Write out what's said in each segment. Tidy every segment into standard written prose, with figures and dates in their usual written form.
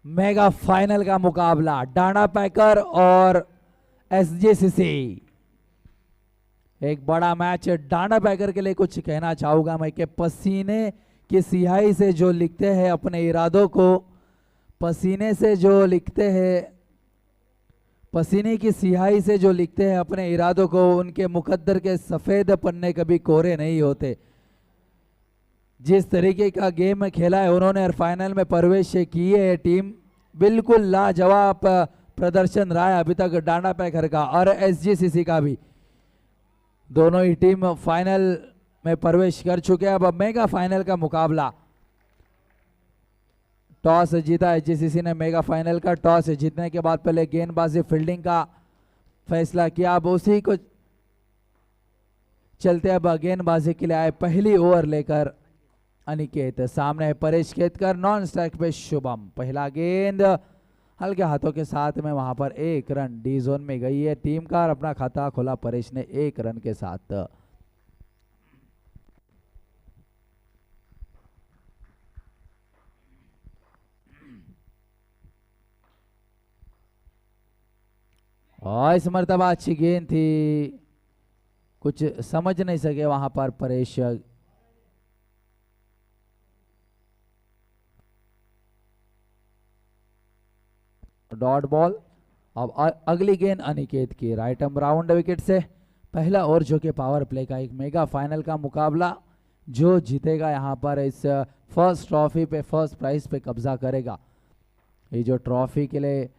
Mega final का मुकाबला Dana पैकर और एसजीसीसी। एक बड़ा मैच डाना पैकर के लिए। कुछ कहना चाहूंगा मैं कि पसीने की स्याही से जो लिखते हैं अपने इरादों को, पसीने से जो लिखते हैं, पसीने की स्याही से जो लिखते हैं अपने इरादों को, उनके मुकद्दर के सफेद पन्ने कभी कोरे नहीं होते। जिस तरीके का गेम खेला है उन्होंने और फाइनल में प्रवेश किए है टीम, बिल्कुल लाजवाब प्रदर्शन रहा है अभी तक डाना पैकर का और एसजीसीसी का भी। दोनों ही टीम फाइनल में प्रवेश कर चुके हैं। अब मेगा फाइनल का मुकाबला। टॉस जीता एसजीसीसी ने मेगा फाइनल का। टॉस जीतने के बाद पहले गेंदबाजी फील्डिंग का फैसला किया। अब उसी को चलते अब गेंदबाजी के लिए आए पहली ओवर लेकर अनिकेत। सामने है परेश खेतकर, नॉन स्ट्राइक पे शुभम। पहला गेंद हल्के हाथों के साथ में वहां पर 1 रन डी जोन में गई है टीम का और अपना खाता खोला परेश ने 1 रन के साथ। और इस मर्तबा अच्छी गेंद थी, कुछ समझ नहीं सके वहां पर परेश। Dot ball. अब अगली गेंद अनिकेत की राइट आर्म राउंड विकेट से। पहला ओवर जो कि पावर प्ले का एक मेगा फाइनल का मुकाबला। जो जीतेगा यहां पर इस फर्स्ट ट्रॉफी पे, फर्स्ट प्राइज पे कब्जा करेगा। ये जो ट्रॉफी के लिए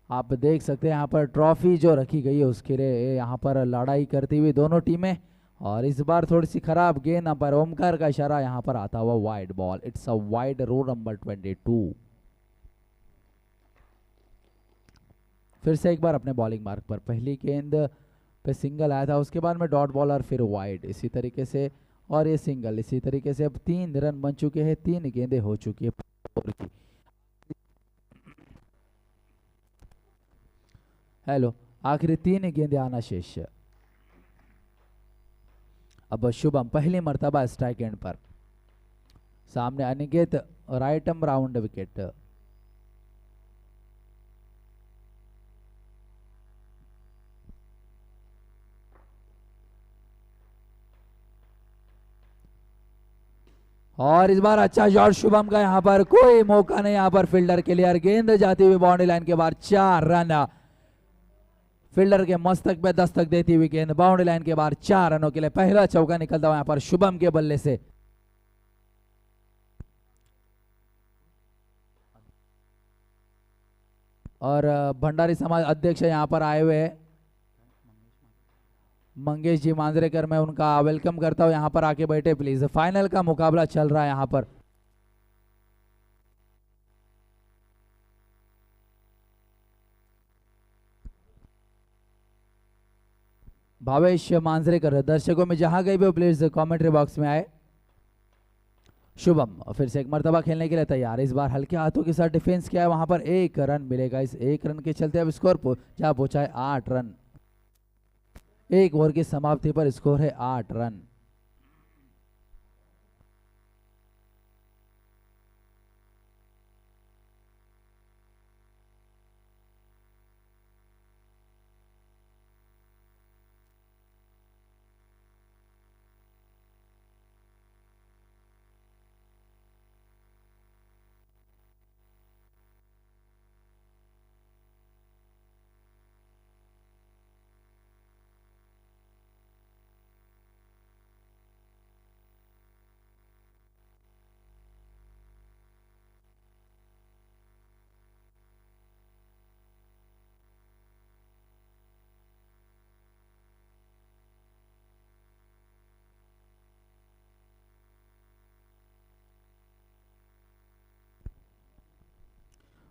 आप देख सकते हैं यहाँ पर ट्रॉफी जो रखी गई है उसके लिए यहाँ पर लड़ाई करती हुई दोनों टीमें। और इस बार थोड़ी सी खराब गेंद पर ओमकार का इशारा यहाँ पर आता हुआ wide ball. It's a wide, rule number 22। फिर से एक बार अपने बॉलिंग मार्क पर। पहली गेंद पे सिंगल आया था, उसके बाद में डॉट बॉल और फिर वाइड इसी तरीके से, और ये सिंगल इसी तरीके से। अब 3 रन बन चुके हैं, 3 गेंदें हो चुकी है। हेलो, आखिरी 3 गेंदें आना शेष। अब शुभम पहली मर्तबा स्ट्राइक एंड पर। सामने Aniket, right arm round wicket. और इस बार अच्छा शॉट शुभम का, यहां पर कोई मौका नहीं यहां पर फील्डर के लिए। गेंद जाती हुई बाउंड्री लाइन के बाहर, 4 रन। फील्डर के मस्तक पे दस्तक देती हुई गेंद बाउंड्री लाइन के बाहर, 4 रनों के लिए पहला चौका निकलता हुआ यहां पर शुभम के बल्ले से। और भंडारी समाज अध्यक्ष यहां पर आए हुए हैं, मंगेश जी मांजरेकर, मैं उनका वेलकम करता हूं। यहां पर आके बैठे प्लीज। फाइनल का मुकाबला चल रहा है यहां पर। भावेश मांजरेकर, दर्शकों में जहां गए भी प्लीज कमेंट्री बॉक्स में आए। शुभम फिर से एक मर्तबा खेलने के लिए तैयार। इस बार हल्के हाथों के साथ डिफेंस किया है, वहां पर 1 रन मिलेगा। इस 1 रन के चलते अब स्कोर जहां पहुंचा है 8 रन। 1 ओवर की समाप्ति पर स्कोर है 8 रन।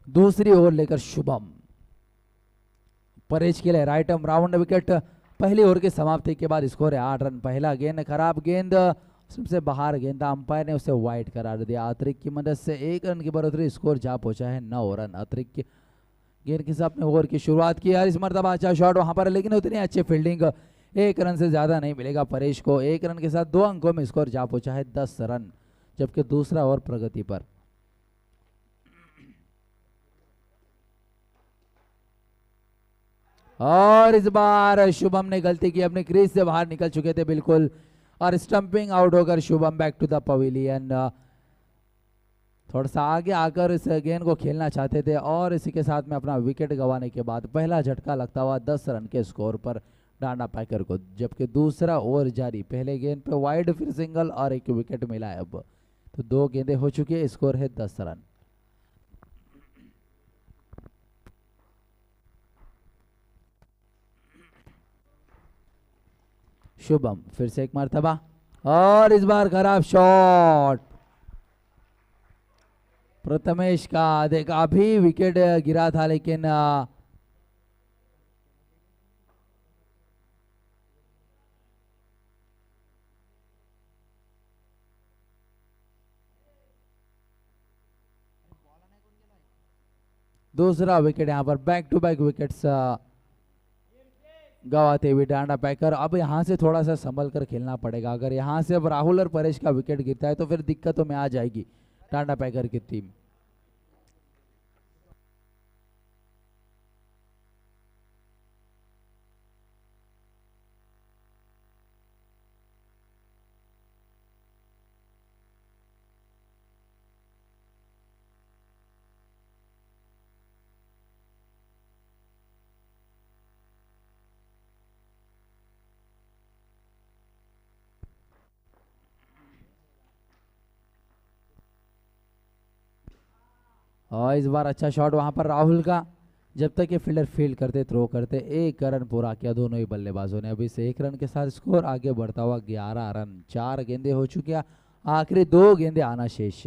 दूसरी ओवर लेकर शुभम। परेश के लिए राइट आर्म राउंड विकेट। पहली ओवर की समाप्ति के बाद स्कोर है 8 रन। पहला गेंद खराब गेंद, सबसे बाहर गेंद, अंपायर ने उसे वाइड करार दिया। अतिरिक्त की मदद से 1 रन की बढ़ोतरी, स्कोर जा पहुंचा है 9 रन। अतिरिक्त की गेंद के साथ ओवर की शुरुआत की है। इस मरतबा अच्छा शॉट वहां पर, लेकिन उतनी अच्छी फील्डिंग। 1 रन से ज्यादा नहीं मिलेगा परेश को। 1 रन के साथ 2 अंकों में स्कोर जा पहुंचा है 10 रन, जबकि दूसरा ओवर प्रगति पर। और इस बार शुभम ने गलती की, अपने क्रीज से बाहर निकल चुके थे बिल्कुल, और स्टंपिंग आउट होकर Shubham back to the pavilion. थोड़ा सा आगे आकर इस गेंद को खेलना चाहते थे, और इसी के साथ में अपना विकेट गंवाने के बाद पहला झटका लगता हुआ 10 रन के स्कोर पर डांडा पैकर को, जबकि दूसरा ओवर जारी। पहले गेंद पे वाइड, फिर सिंगल और एक विकेट मिला है। अब तो 2 गेंदें हो चुकी है, स्कोर है 10 रन। शुभम फिर से एक मरतबा, और इस बार खराब शॉट प्रथमेश का। देखा अभी विकेट गिरा था, लेकिन दूसरा विकेट यहां पर, बैक टू बैक विकेट्स गवाते हुए डांडा पैकर। अब यहां से थोड़ा सा संभल कर खेलना पड़ेगा। अगर यहां से अब राहुल और परेश का विकेट गिरता है तो फिर दिक्कतों में आ जाएगी डांडा पैकर की टीम। और इस बार अच्छा शॉट वहां पर राहुल का, जब तक ये फील्डर फील्ड करते, थ्रो करते। 1 रन पूरा किया दोनों ही बल्लेबाजों ने। अभी से 1 रन के साथ स्कोर आगे बढ़ता हुआ 11 रन। 4 गेंदे हो चुकी है, आखिरी 2 गेंदे आना शेष।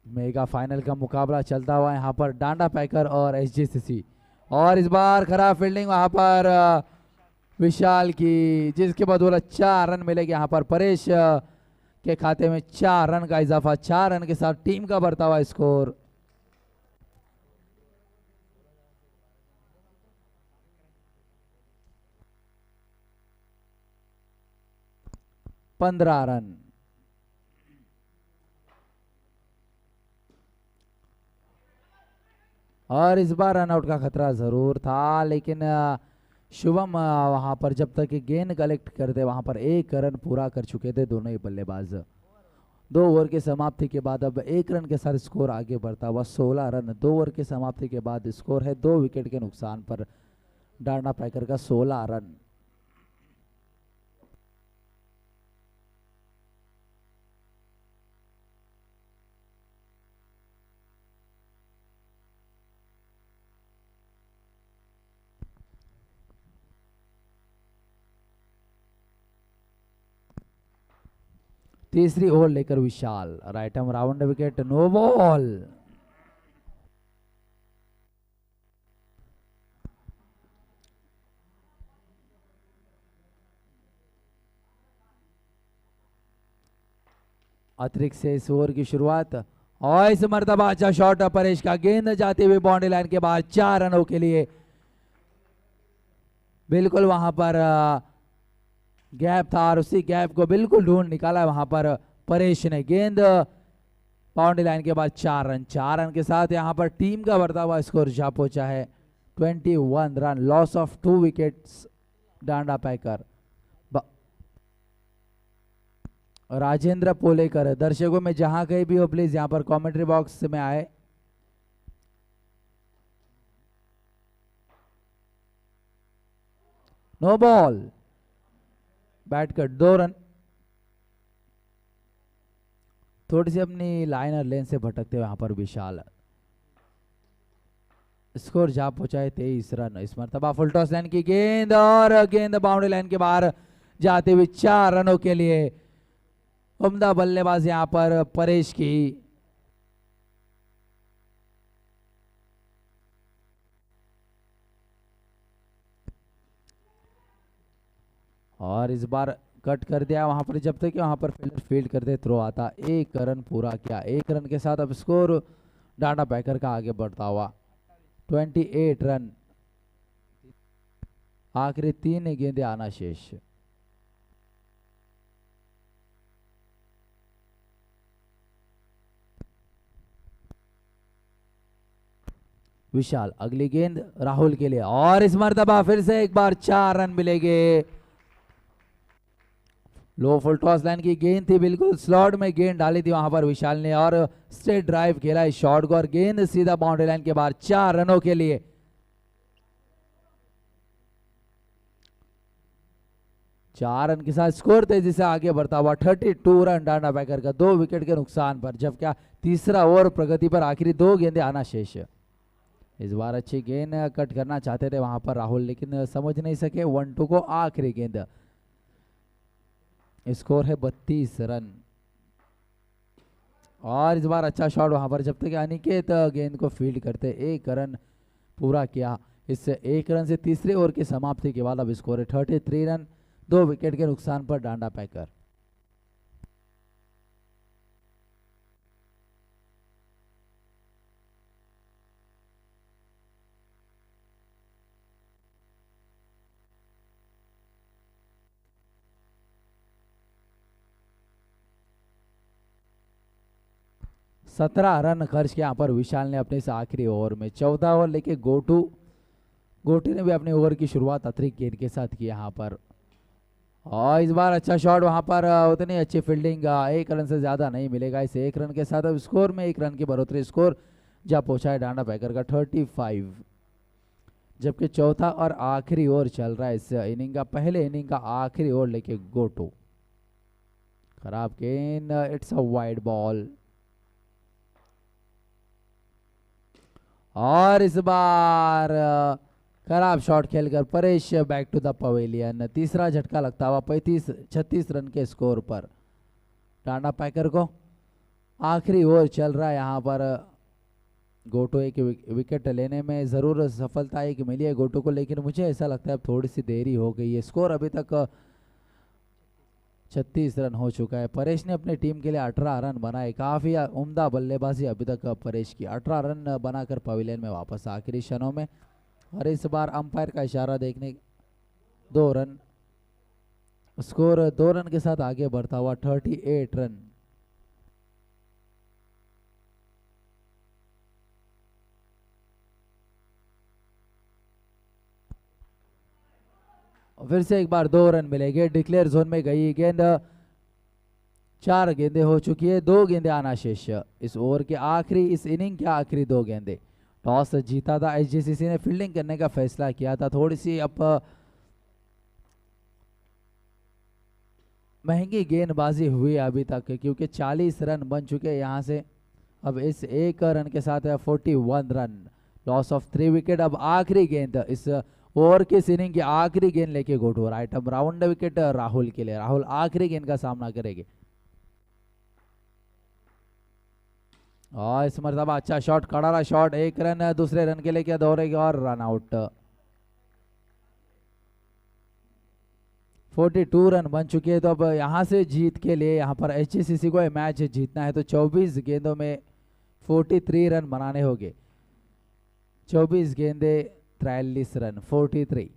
मेगा फाइनल का मुकाबला चलता हुआ यहाँ पर डांडा पैकर और एसजीसीसी। और इस बार खराब फील्डिंग वहां पर विशाल की, जिसके बदौलत 4 रन मिलेंगे यहाँ पर परेश के खाते में। 4 रन का इजाफा, 4 रन के साथ टीम का बढ़ता हुआ स्कोर 15 रन। और इस बार रनआउट का खतरा जरूर था, लेकिन शुभम वहां पर जब तक गेंद कलेक्ट करते वहां पर 1 रन पूरा कर चुके थे दोनों ही बल्लेबाज। 2 ओवर की समाप्ति के बाद अब 1 रन के साथ स्कोर आगे बढ़ता हुआ 16 रन। 2 ओवर की समाप्ति के बाद स्कोर है 2 विकेट के नुकसान पर डांडा पैकर का 16 रन। तीसरी ओवर लेकर Vishal, right arm round wicket, no ball. अतिरिक्त से इस ओवर की शुरुआत, और इस मरतबा अच्छा शॉट परेश का, गेंद जाते हुए बाउंड्री लाइन के बाद 4 रनों के लिए। बिल्कुल वहां पर गैप था, और उसी गैप को बिल्कुल ढूंढ निकाला वहां पर परेश ने। गेंद बाउंड्री लाइन के बाद 4 रन। 4 रन के साथ यहां पर टीम का बढ़ता हुआ स्कोर जा पहुंचा है 21 रन। लॉस ऑफ 2 विकेट्स डांडा पैकर। राजेंद्र पोलेकर, दर्शकों में जहां कहीं भी हो प्लीज यहां पर कमेंट्री बॉक्स में आए। No ball, bat cut, 2 run. थोड़ी सी अपनी लाइनर लेन से भटकते हुए वहां पर विशाल, स्कोर जा पहुंचा है 23 रन। इस मरतबा फुल टॉस लाइन की गेंद, और गेंद बाउंड्री लाइन के बाहर जाते हुए 4 रनों के लिए। उम्दा बल्लेबाज यहां पर परेश की। और इस बार कट कर दिया वहां पर, जब तक वहां पर फील्डर फील्ड करते थ्रो आता। 1 रन पूरा किया। 1 रन के साथ अब स्कोर डांडा पैकर का आगे बढ़ता हुआ 28 रन। आखिरी 3 गेंदें आना शेष। विशाल। अगली गेंद राहुल के लिए और इस मर्तबा फिर से एक बार 4 रन मिलेंगे। लो फुल टॉस लाइन की गेंद थी, बिल्कुल स्लॉट में गेंद डाली थी वहां पर विशाल ने और स्ट्रेट ड्राइव खेला इस शॉट को और गेंद सीधा बाउंड्री लाइन के बाहर 4 रनों के लिए। चार रन के साथ स्कोर तेजी से आगे बढ़ता हुआ 32 रन डांडा पैकर का 2 विकेट के नुकसान पर, जब क्या तीसरा ओवर प्रगति पर आखिरी 2 गेंदें आना शेष। इस बार अच्छी गेंद कट करना चाहते थे वहां पर राहुल, लेकिन समझ नहीं सके 1-2 को। आखिरी गेंद, स्कोर है 32 रन और इस बार अच्छा शॉट वहां पर, जब तक अनिकेत गेंद को फील्ड करते 1 रन पूरा किया। इससे 1 रन से तीसरे ओवर की समाप्ति के बाद अब स्कोर है 33 रन 2 विकेट के नुकसान पर डांडा पैकर। सत्रह रन खर्च किया यहाँ पर विशाल ने अपने इस आखिरी ओवर में। 14 ओवर लेके गोटू ने भी अपने ओवर की शुरुआत अतिरिक्त गेंद के साथ की यहाँ पर और इस बार अच्छा शॉट वहां पर। उतनी अच्छी फील्डिंग 1 रन से ज्यादा नहीं मिलेगा। इस 1 रन के साथ अब स्कोर में 1 रन की बढ़ोतरी, स्कोर जा पहुंचा है डांडा पैकर का 35। जबकि चौथा और आखिरी ओवर चल रहा है इस इनिंग का, पहले इनिंग का आखिरी ओवर लेके गोटू। खराब गेंद, इट्स अ वाइड बॉल और इस बार खराब शॉट खेलकर Paresh back to the pavilion. तीसरा झटका लगता हुआ 36 रन के स्कोर पर टांडा पैकर को। आखिरी ओवर चल रहा है यहाँ पर। गोटू एक विकेट लेने में ज़रूर सफलता एक मिली है गोटू को, लेकिन मुझे ऐसा लगता है अब थोड़ी सी देरी हो गई है। स्कोर अभी तक 36 रन हो चुका है। परेश ने अपनी टीम के लिए 18 रन बनाए। काफ़ी उम्दा बल्लेबाजी अभी तक परेश की। 18 रन बनाकर पवेलियन में वापस आखिरी क्षणों में और इस बार अंपायर का इशारा देखने 2 रन, स्कोर 2 रन के साथ आगे बढ़ता हुआ 38 रन। फिर से एक बार 2 रन मिलेंगे। डिक्लेयर जोन में गई गेंद, 4 गेंदें हो चुकी है, 2 गेंदें आना शेष। इस ओवर के आखिरी, इस इनिंग के आखिरी 2 गेंदें। टॉस जीता था एचजीसीसी ने, फील्डिंग करने का फैसला किया था। थोड़ी सी अब महंगी गेंदबाजी हुई है अभी तक, क्योंकि 40 रन बन चुके हैं यहाँ से। अब इस 1 रन के साथ 41 रन, लॉस ऑफ 3 विकेट। अब आखिरी गेंद, इस ओवर के इनिंग की आखिरी गेंद लेके गोटू। राइट अब राउंड विकेट राहुल के लिए। राहुल आखिरी गेंद का सामना करेंगे और इस मरतबा अच्छा शॉट, कड़ारा शॉट। 1 रन दूसरे रन के लिए क्या दौड़ेगा और रन आउट। 42 रन बन चुके हैं। तो अब यहाँ से जीत के लिए, यहाँ पर एचजीसीसी को मैच जीतना है तो 24 गेंदों में 43 रन बनाने होंगे। 24 गेंदे 43 run, 43।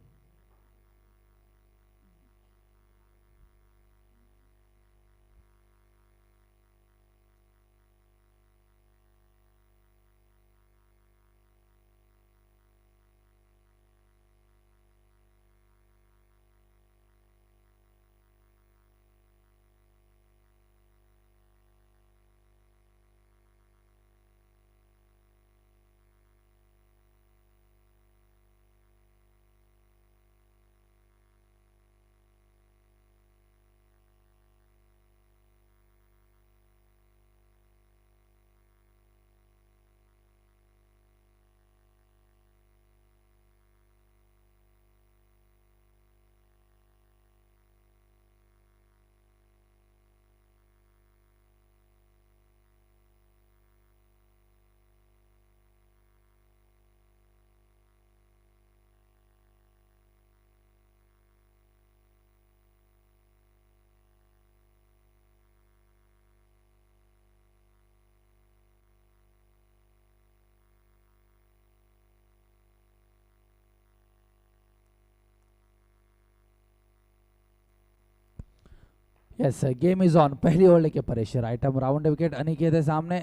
Yes, game is on. पहली ओवर लेके परेश। राइट हम राउंड विकेट अनिकेत है सामने,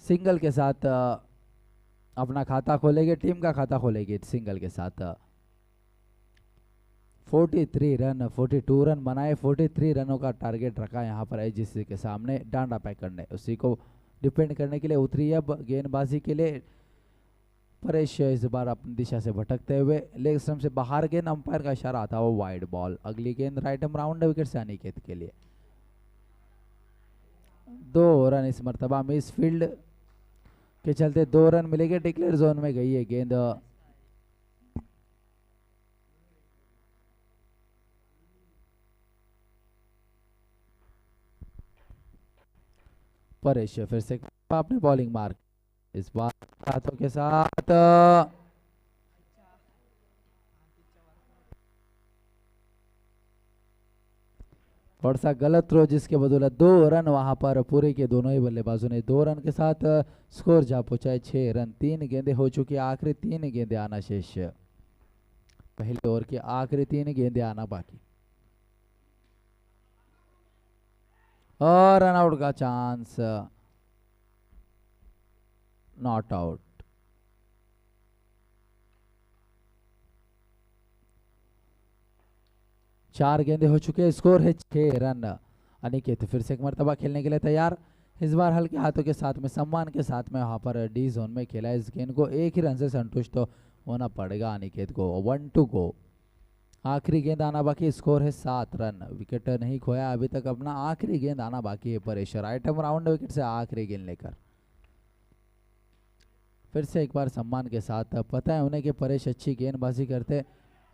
सिंगल के साथ अपना खाता खोलेंगे, टीम का खाता खोलेंगे सिंगल के साथ। 43 रन, 42 रन बनाए, 43 रनों का टारगेट रखा यहाँ पर एचजीसी के सामने। डांडा पैक करने उसी को डिपेंड करने के लिए उतरी अब गेंदबाजी के लिए। परेश इस बार अपनी दिशा से भटकते हुए लेग स्टंप से बाहर गेंद, अंपायर का इशारा आता वो वाइड बॉल। अगली गेंद राइट आर्म राउंड विकेट से अनिकेत के लिए। 2 रन इस मरतबा मिस फील्ड के चलते 2 रन मिलेंगे। डिक्लेयर जोन में गई है गेंद। परेश फिर से अपने बॉलिंग मार्क, इस बार हाथों के साथ थोड़ा सा गलत थ्रो, जिसके बदौलत 2 रन वहां पर पूरे के दोनों ही बल्लेबाजों ने 2 रन के साथ स्कोर जा पहुंचा है 6 रन। 3 गेंदें हो चुकी है, आखिरी 3 गेंदें आना शेष। पहले ओवर की आखिरी 3 गेंदें आना बाकी और रन आउट का चांस, नॉट आउट। चार गेंदे हो चुके हैं, स्कोर है 6 रन। अनिकेत फिर से एक मरतबा खेलने के लिए तैयार। इस बार हल्के हाथों के साथ में, सम्मान के साथ में वहां पर डी जोन में खेला। इस गेंद को एक ही रन से संतुष्ट तो होना पड़ेगा अनिकेत को। 1 टू गो, आखिरी गेंद आना बाकी। स्कोर है 7 रन। विकेट नहीं खोया अभी तक अपना, आखिरी गेंद आना बाकी है। Paresh right arm round wicket से आखिरी गेंद लेकर फिर से एक बार सम्मान के साथ। पता है उन्हें कि परेश अच्छी गेंदबाजी करते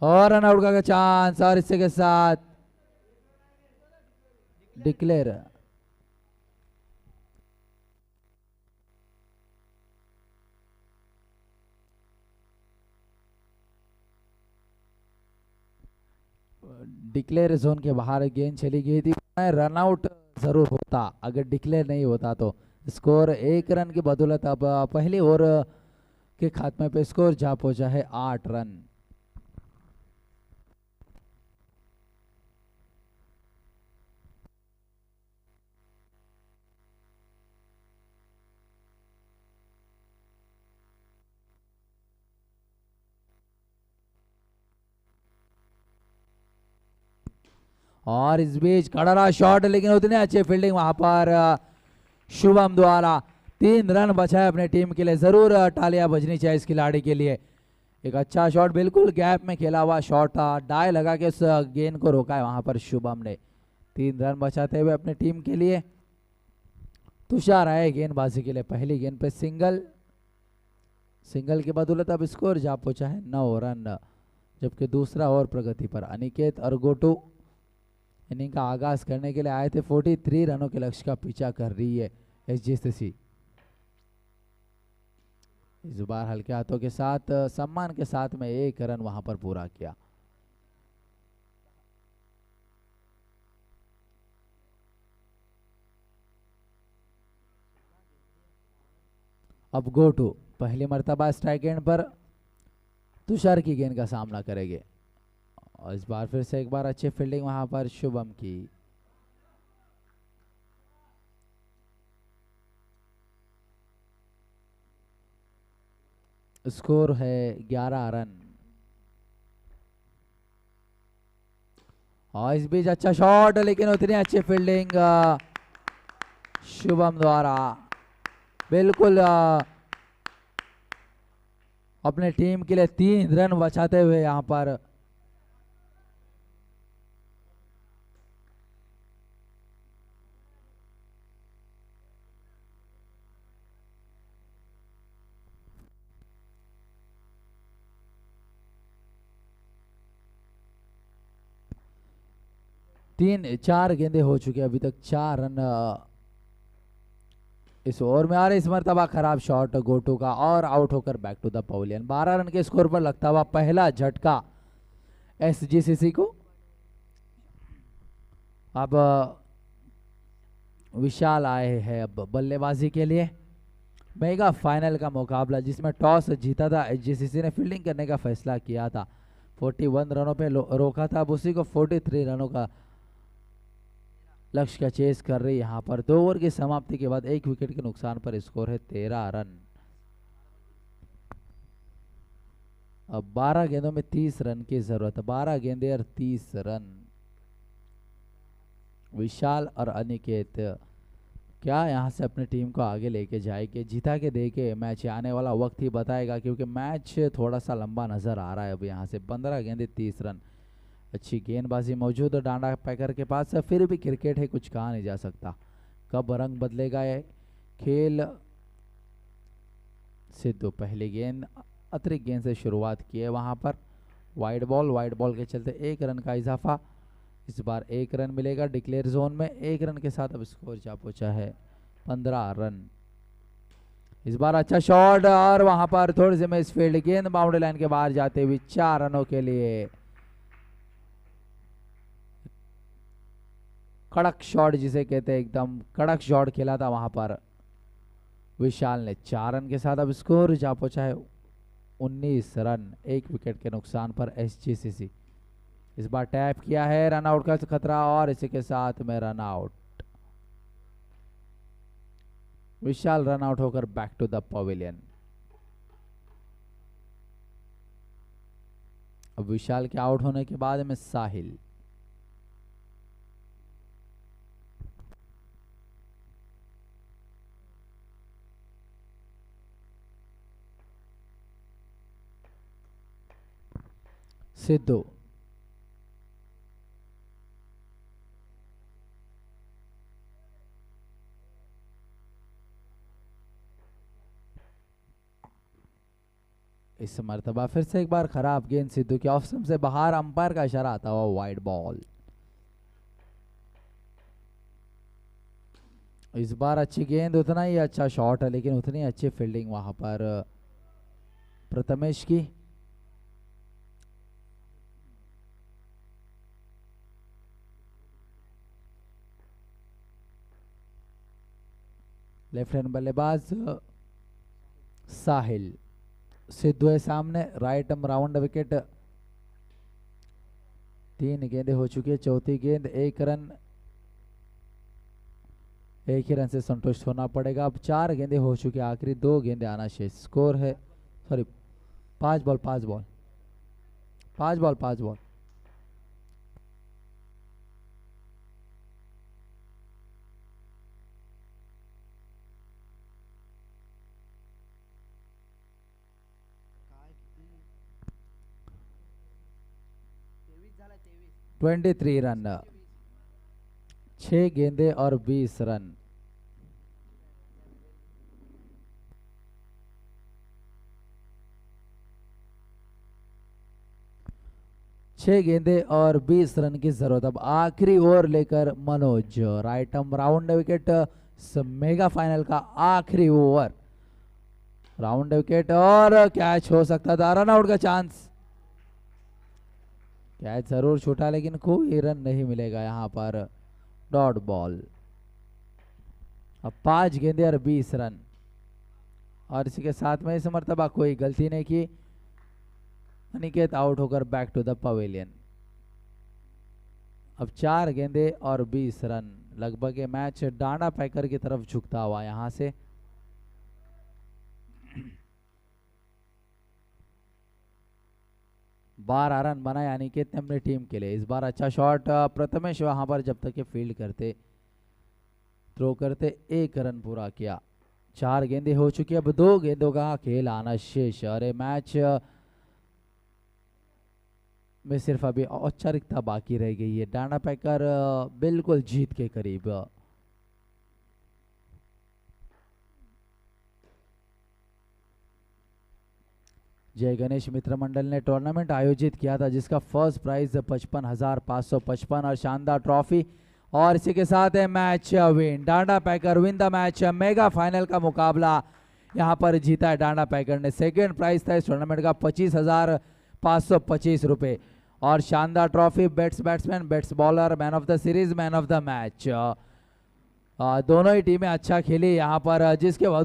और रन आउट का चांस, और इससे के साथ डिक्लेयर। डिक्लेयर जोन के बाहर गेंद चली गई थी। रन आउट जरूर होता अगर डिक्लेयर नहीं होता तो। स्कोर 1 रन की बदौलत अब पहले ओवर के खात्मे पे स्कोर जा पहुंचा है 8 रन। और इस बीच कड़रा शॉट, लेकिन उतने अच्छे फील्डिंग वहां पर शुभम द्वारा। 3 रन बचाए अपने टीम के लिए। जरूर तालियां बजनी चाहिए इस खिलाड़ी के लिए। एक अच्छा शॉट, बिल्कुल गैप में खेला हुआ शॉट था, डाई लगा के उस गेंद को रोका है वहां पर शुभम ने। 3 रन बचाते हुए अपने टीम के लिए। तुषार आए गेंदबाजी के लिए। पहली गेंद पे सिंगल, सिंगल की बदौलत अब स्कोर जा पहुंचा है 9 रन। जबकि दूसरा ओवर प्रगति पर अनिकेत और गोटू इनिंग का आगाज करने के लिए आए थे। 43 रनों के लक्ष्य का पीछा कर रही है एचजीसीसी। इस बार हल्के हाथों के साथ, सम्मान के साथ में 1 रन वहां पर पूरा किया। अब गोटू पहली मर्तबा स्ट्राइक एंड पर तुषार की गेंद का सामना करेंगे। और इस बार फिर से एक बार अच्छी फील्डिंग वहां पर शुभम की। स्कोर है 11 रन। और इस बीच अच्छा शॉट, लेकिन उतनी अच्छी फील्डिंग शुभम द्वारा। बिल्कुल अपने टीम के लिए 3 रन बचाते हुए यहां पर चार गेंदे हो चुके अभी तक। 4 रन इस ओवर में आ रहे। इस मरतबा खराब शॉट गोटू का और आउट होकर back to the pavilion. 12 run के स्कोर पर लगता हुआ पहला झटका एसजीसीसी को। अब विशाल आए हैं अब बल्लेबाजी के लिए। मेगा फाइनल का मुकाबला जिसमें टॉस जीता था एचजीसीसी ने, फील्डिंग करने का फैसला किया था। 41 रनों पे रोका था। अब उसी को 43 रनों का लक्ष्य का चेस कर रही यहाँ पर। 2 ओवर की समाप्ति के बाद 1 विकेट के नुकसान पर स्कोर है 13 रन। अब 12 गेंदों में 30 रन की जरूरत है, 12 गेंदे और 30 रन। विशाल और अनिकेत क्या यहाँ से अपनी टीम को आगे लेके जाएंगे, जीता के देके मैच आने वाला वक्त ही बताएगा, क्योंकि मैच थोड़ा सा लंबा नजर आ रहा है। अब यहाँ से 15 गेंदे 30 रन, अच्छी गेंदबाजी मौजूद है डांडा पैकर के पास, फिर भी क्रिकेट है, कुछ कहा नहीं जा सकता। कब रंग बदलेगा ये खेल। सिद्धू पहली गेंद अतिरिक्त गेंद से शुरुआत की है, वहां पर वाइड बॉल के चलते 1 रन का इजाफा। इस बार 1 रन मिलेगा डिक्लेयर जोन में, 1 रन के साथ अब स्कोर जा पहुंचा है 15 रन। इस बार अच्छा शॉट और वहां पर थोड़ी सी मिस फील्ड, गेंद बाउंड्री लाइन के बाहर जाते हुए 4 रनों के लिए। कड़क शॉट जिसे कहते हैं, एकदम कड़क शॉट खेला था वहां पर विशाल ने। 4 रन के साथ अब स्कोर जा पहुंचा है 19 रन, 1 विकेट के नुकसान पर एसजीसीसी। इस बार टैप किया है, रन आउट का खतरा और इसी के साथ में रन आउट। विशाल रन आउट होकर बैक टू द पवेलियन। अब विशाल के आउट होने के बाद में साहिल। सिद्धू इस मर्तबा फिर से एक बार खराब गेंद, सिद्धू के ऑफ स्टंप से बाहर, अंपायर का इशारा आता हुआ वाइड बॉल। इस बार अच्छी गेंद, उतना ही अच्छा शॉट है, लेकिन उतनी अच्छी फील्डिंग वहां पर प्रथमेश की। लेफ्ट हैंड बल्लेबाज साहिल। सिद्धू है सामने, राइट आर्म राउंड विकेट। 3 गेंदें हो चुकी है, चौथी गेंद 1 रन, 1 ही रन से संतुष्ट होना पड़ेगा। अब 4 गेंदें हो चुकी है, आखिरी 2 गेंदें आना शेष। स्कोर है 5 बॉल। ट्वेंटी 23 रन, 6 गेंदे और 20 रन। छह गेंदे और 20 रन की जरूरत। अब आखिरी ओवर लेकर Manoj, right arm round wicket, mega final का आखिरी ओवर, राउंड विकेट और कैच हो सकता था, रन आउट का चांस। कैच जरूर छूटा लेकिन कोई रन नहीं मिलेगा यहाँ पर, डॉट बॉल। अब 5 गेंदे और 20 रन, और इसी के साथ में इस मर्तबा कोई गलती नहीं की। अनिकेत आउट होकर बैक टू द पवेलियन। अब 4 गेंदे और 20 रन, लगभग ये मैच डांडा पैकर की तरफ झुकता हुआ यहां से। बारह रन बनाए अनिकेत ने अपनी टीम के लिए। इस बार अच्छा शॉट प्रथमेश वहां पर जब तक ये फील्ड करते, थ्रो करते, 1 रन पूरा किया। 4 गेंदें हो चुकी है, अब 2 गेंदों का खेल आना शेष, और ये मैच में सिर्फ अभी औपचारिकता बाकी रह गई है। डांडा पैकर बिल्कुल जीत के करीब। जय गणेश मित्र मंडल ने टूर्नामेंट आयोजित किया था, जिसका फर्स्ट प्राइज 55,555 और शानदार ट्रॉफी, और इसी के साथ है match win. Danda packer win the match. Mega final का मुकाबला यहां पर जीता है डांडा पैकर ने। सेकेंड प्राइज था इस टूर्नामेंट का 25,525 रुपए, और शानदार trophy, bets batsman, bets bowler, man of the series, man of the match. दोनों ही टीमें अच्छा खेली यहाँ पर, जिसके बाद